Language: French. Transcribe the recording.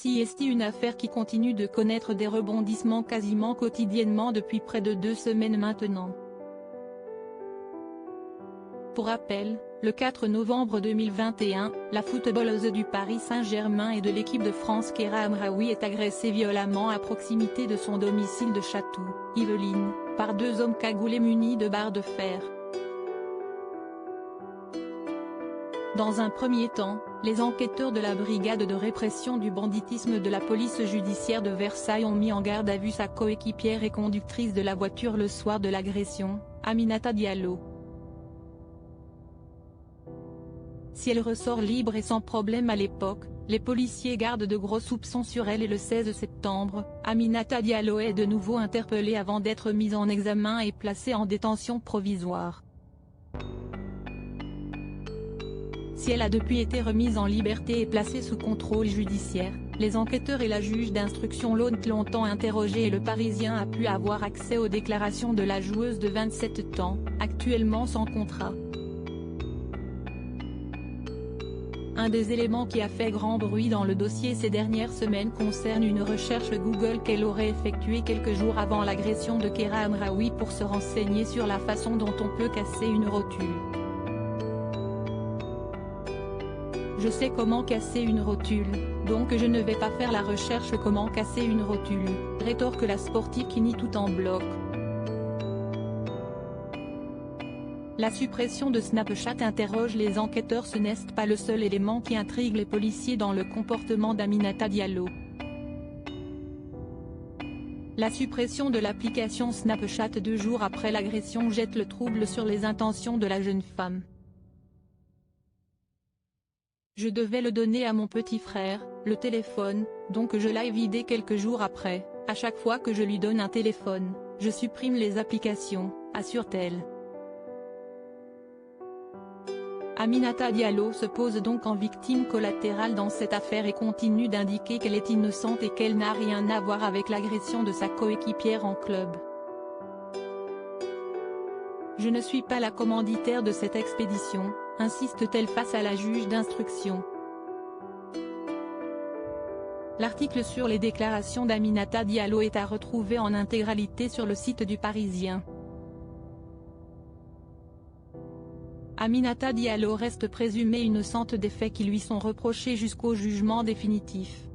Ceci est une affaire qui continue de connaître des rebondissements quasiment quotidiennement depuis près de 2 semaines maintenant. Pour rappel, le 4 novembre 2021, la footballeuse du Paris Saint-Germain et de l'équipe de France Kéra Amraoui est agressée violemment à proximité de son domicile de Chatou, Yvelines, par 2 hommes cagoulés munis de barres de fer. Dans un premier temps, les enquêteurs de la brigade de répression du banditisme de la police judiciaire de Versailles ont mis en garde à vue sa coéquipière et conductrice de la voiture le soir de l'agression, Aminata Diallo. Si elle ressort libre et sans problème à l'époque, les policiers gardent de gros soupçons sur elle et le 16 septembre, Aminata Diallo est de nouveau interpellée avant d'être mise en examen et placée en détention provisoire. Si elle a depuis été remise en liberté et placée sous contrôle judiciaire, les enquêteurs et la juge d'instruction l'ont longtemps interrogée et le Parisien a pu avoir accès aux déclarations de la joueuse de 27 ans, actuellement sans contrat. Un des éléments qui a fait grand bruit dans le dossier ces dernières semaines concerne une recherche Google qu'elle aurait effectuée quelques jours avant l'agression de Kéra Amraoui pour se renseigner sur la façon dont on peut casser une rotule. Je sais comment casser une rotule, donc je ne vais pas faire la recherche comment casser une rotule, rétorque la sportive qui nie tout en bloc. La suppression de Snapchat interroge les enquêteurs. Ce n'est pas le seul élément qui intrigue les policiers dans le comportement d'Aminata Diallo. La suppression de l'application Snapchat 2 jours après l'agression jette le trouble sur les intentions de la jeune femme. Je devais le donner à mon petit frère, le téléphone, donc je l'ai vidé quelques jours après. À chaque fois que je lui donne un téléphone, je supprime les applications, assure-t-elle. Aminata Diallo se pose donc en victime collatérale dans cette affaire et continue d'indiquer qu'elle est innocente et qu'elle n'a rien à voir avec l'agression de sa coéquipière en club. Je ne suis pas la commanditaire de cette expédition, insiste-t-elle face à la juge d'instruction. L'article sur les déclarations d'Aminata Diallo est à retrouver en intégralité sur le site du Parisien. Aminata Diallo reste présumée innocente des faits qui lui sont reprochés jusqu'au jugement définitif.